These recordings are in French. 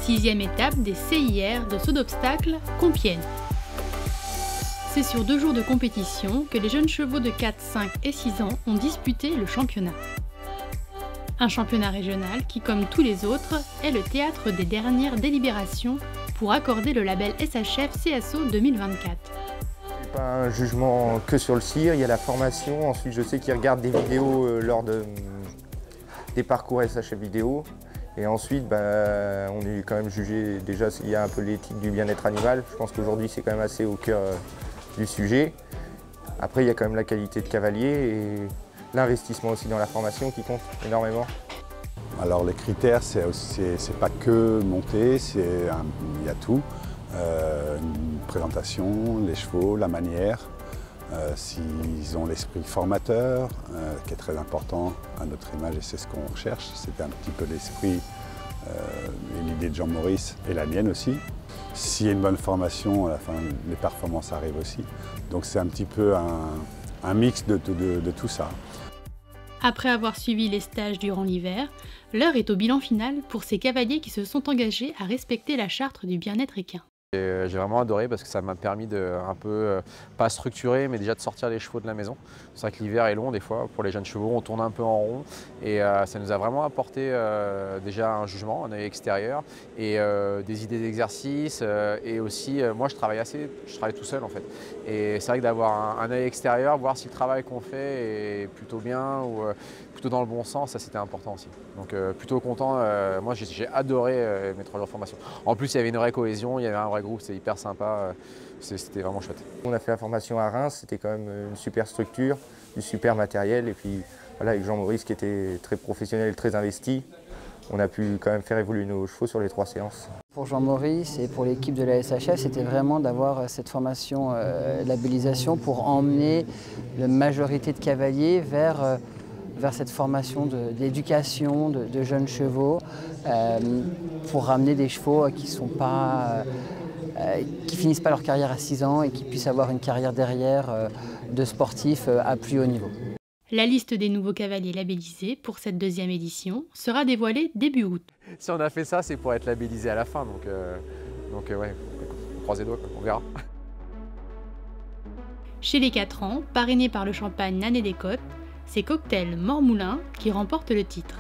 6e étape des CIR de saut d'obstacle Compiègne. C'est sur 2 jours de compétition que les jeunes chevaux de 4, 5 et 6 ans ont disputé le championnat. Un championnat régional qui, comme tous les autres, est le théâtre des dernières délibérations pour accorder le label SHF CSO 2024. Pas un jugement que sur le CIR, il y a la formation. Ensuite, je sais qu'ils regardent des vidéos lors des parcours SHF vidéo. Et ensuite, on est quand même jugé, déjà il y a un peu l'éthique du bien-être animal. Je pense qu'aujourd'hui c'est quand même assez au cœur du sujet. Après il y a quand même la qualité de cavalier et l'investissement aussi dans la formation qui compte énormément. Alors les critères, c'est pas que monter, il y a tout. Une présentation, les chevaux, la manière, s'ils ont l'esprit formateur, qui est très important à notre image et c'est ce qu'on recherche. C'était un petit peu l'esprit et l'idée de Jean-Maurice et la mienne aussi. S'il y a une bonne formation, à la fin, les performances arrivent aussi. Donc c'est un petit peu un mix de tout ça. Après avoir suivi les stages durant l'hiver, l'heure est au bilan final pour ces cavaliers qui se sont engagés à respecter la charte du bien-être équin. J'ai vraiment adoré parce que ça m'a permis de un peu, pas structurer, mais déjà de sortir les chevaux de la maison. C'est vrai que l'hiver est long des fois, pour les jeunes chevaux, on tourne un peu en rond et ça nous a vraiment apporté déjà un jugement, un œil extérieur et des idées d'exercice et aussi, moi je travaille tout seul en fait. Et c'est vrai que d'avoir un œil extérieur, voir si le travail qu'on fait est plutôt bien ou plutôt dans le bon sens, ça c'était important aussi. Donc plutôt content, moi j'ai adoré mes 3 jours de formation. En plus il y avait une vraie cohésion, il y avait un vrai groupe, c'est hyper sympa, c'était vraiment chouette. On a fait la formation à Reims, c'était quand même une super structure, du super matériel et puis voilà, avec Jean-Maurice qui était très professionnel, très investi, on a pu quand même faire évoluer nos chevaux sur les 3 séances. Pour Jean-Maurice et pour l'équipe de la SHF, c'était vraiment d'avoir cette formation labellisation pour emmener la majorité de cavaliers vers cette formation d'éducation de jeunes chevaux pour ramener des chevaux qui finissent pas leur carrière à 6 ans et qui puissent avoir une carrière derrière de sportifs à plus haut niveau. La liste des nouveaux cavaliers labellisés pour cette 2e édition sera dévoilée début août. Si on a fait ça, c'est pour être labellisé à la fin, donc ouais, croisez les doigts, on verra. Chez les 4 ans, parrainé par le champagne Nané des Côtes, c'est Cocktail Mormoulin qui remporte le titre.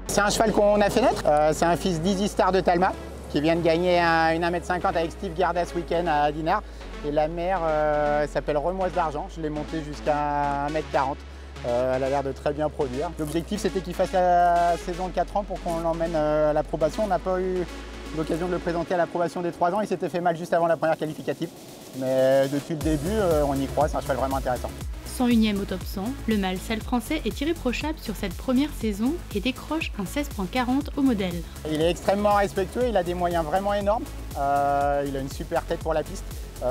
C'est un cheval qu'on a fait naître, c'est un fils d'Easy Star de Talma qui vient de gagner une 1,50 m avec Steve Garda ce week-end à Dinard. Et la mère s'appelle Remoise d'Argent, je l'ai montée jusqu'à 1,40 m. Elle a l'air de très bien produire. L'objectif c'était qu'il fasse la saison de 4 ans pour qu'on l'emmène à l'approbation. On n'a pas eu l'occasion de le présenter à l'approbation des 3 ans, il s'était fait mal juste avant la première qualificative. Mais depuis le début, on y croit, c'est un cheval vraiment intéressant. 101e au top 100, le mâle Selle français est irréprochable sur cette première saison et décroche un 16,40 au modèle. Il est extrêmement respectueux, il a des moyens vraiment énormes. Il a une super tête pour la piste.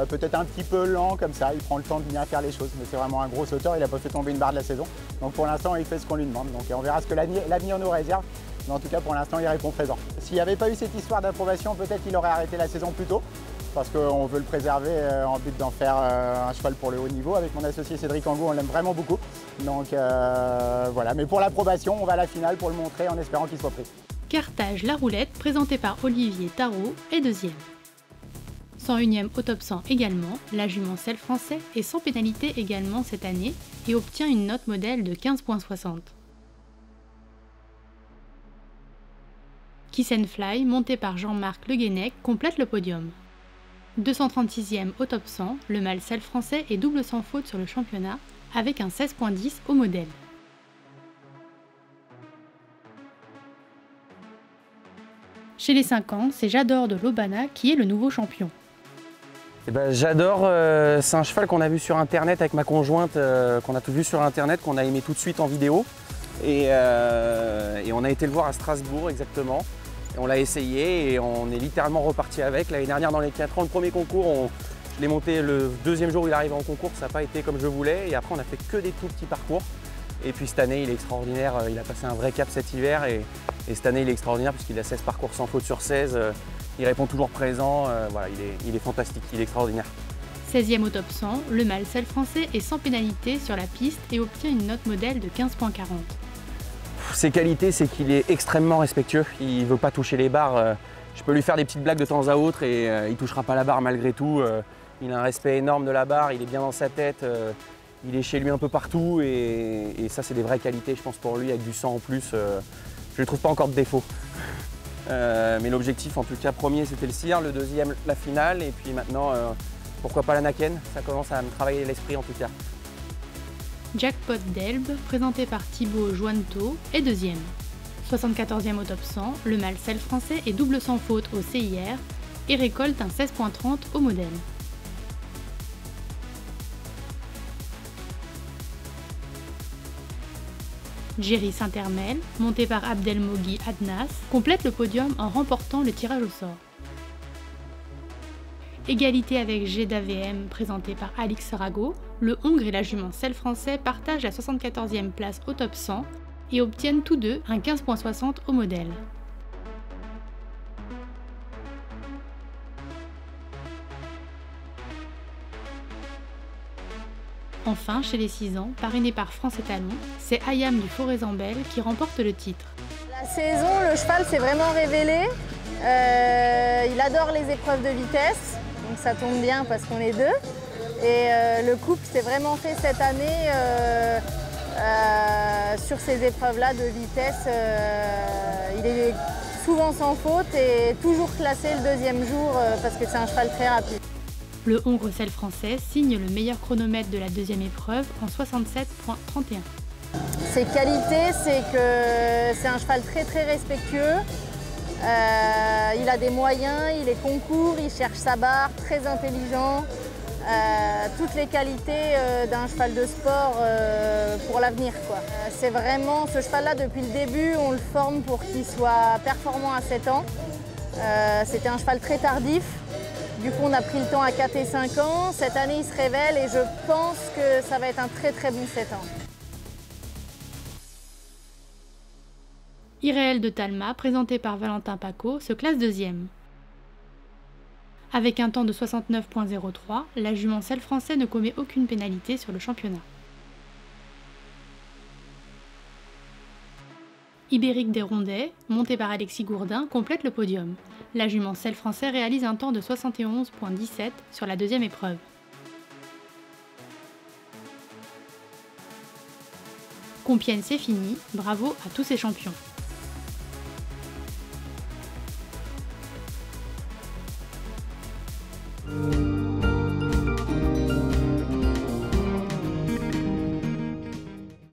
Peut-être un petit peu lent comme ça, il prend le temps de bien faire les choses, mais c'est vraiment un gros sauteur, il n'a pas fait tomber une barre de la saison. Donc pour l'instant, il fait ce qu'on lui demande. Donc on verra ce que l'avenir nous réserve. Mais en tout cas, pour l'instant, il répond présent. S'il n'y avait pas eu cette histoire d'approbation, peut-être qu'il aurait arrêté la saison plus tôt. Parce qu'on veut le préserver en but d'en faire un cheval pour le haut niveau. Avec mon associé Cédric Angot, on l'aime vraiment beaucoup. Donc voilà, mais pour l'approbation, on va à la finale pour le montrer en espérant qu'il soit pris. Carthage La Roulette, présenté par Olivier Tarot, est 2e. 101e au top 100 également, la jument Selle français est sans pénalité également cette année et obtient une note modèle de 15,60. Kiss and Fly, monté par Jean-Marc Le Guenec, complète le podium. 236e au top 100, le mâle Selle français est double sans faute sur le championnat avec un 16,10 au modèle. Chez les 5 ans, c'est J'adore de Lobana qui est le nouveau champion. J'adore, c'est un cheval qu'on a vu sur internet avec ma conjointe, qu'on a tout vu sur internet, qu'on a aimé tout de suite en vidéo. Et on a été le voir à Strasbourg exactement. Et on l'a essayé et on est littéralement reparti avec. L'année dernière dans les 4 ans, le premier concours, je l'ai monté le 2e jour où il arrive en concours, ça n'a pas été comme je voulais. Et après on a fait que des tout petits parcours. Et puis cette année il est extraordinaire, il a passé un vrai cap cet hiver et cette année il est extraordinaire puisqu'il a 16 parcours sans faute sur 16. Il répond toujours présent, voilà, il est fantastique, il est extraordinaire. 16e au top 100, le mâle Selle français est sans pénalité sur la piste et obtient une note modèle de 15,40. Ses qualités, c'est qu'il est extrêmement respectueux, il ne veut pas toucher les barres. Je peux lui faire des petites blagues de temps à autre et il ne touchera pas la barre malgré tout. Il a un respect énorme de la barre, il est bien dans sa tête, il est chez lui un peu partout et ça c'est des vraies qualités je pense pour lui avec du sang en plus. Je ne trouve pas encore de défaut. Mais l'objectif en tout cas premier c'était le CIR, le deuxième la finale et puis maintenant pourquoi pas la Naken, ça commence à me travailler l'esprit en tout cas. Jackpot d'Elbe, présenté par Thibaut Jointeau, est deuxième. 74e au top 100, le mâle sel français est double sans faute au CIR et récolte un 16.30 au modèle. Jerry Saint-Hermel, monté par Abdelmogi Adnas, complète le podium en remportant le tirage au sort. Égalité avec GDAVM présenté par Alix Rago, le Hongre et la jument sel français partagent la 74e place au top 100 et obtiennent tous deux un 15.60 au modèle. Enfin, chez les 6 ans, parrainé par France Étalon, c'est Ayam du Forêt-Zambel qui remporte le titre. La saison, le cheval s'est vraiment révélé. Il adore les épreuves de vitesse, donc ça tombe bien parce qu'on est deux. Et le couple s'est vraiment fait cette année sur ces épreuves-là de vitesse. Il est souvent sans faute et toujours classé le deuxième jour parce que c'est un cheval très rapide. Le Hongre sel français signe le meilleur chronomètre de la deuxième épreuve en 67.31. Ses qualités, c'est que c'est un cheval très respectueux. Il a des moyens, il est concours, il cherche sa barre, très intelligent. Toutes les qualités d'un cheval de sport pour l'avenir. C'est vraiment ce cheval-là, depuis le début, on le forme pour qu'il soit performant à 7 ans. C'était un cheval très tardif. Du coup, on a pris le temps à 4 et 5 ans. Cette année, il se révèle et je pense que ça va être un très bon 7 ans. Irréel de Talma, présenté par Valentin Paco, se classe deuxième. Avec un temps de 69.03, la jument sel français ne commet aucune pénalité sur le championnat. Ibérique des Rondets, monté par Alexis Gourdin, complète le podium. La jument sel français réalise un temps de 71.17 sur la deuxième épreuve. Compiègne, c'est fini, bravo à tous ces champions.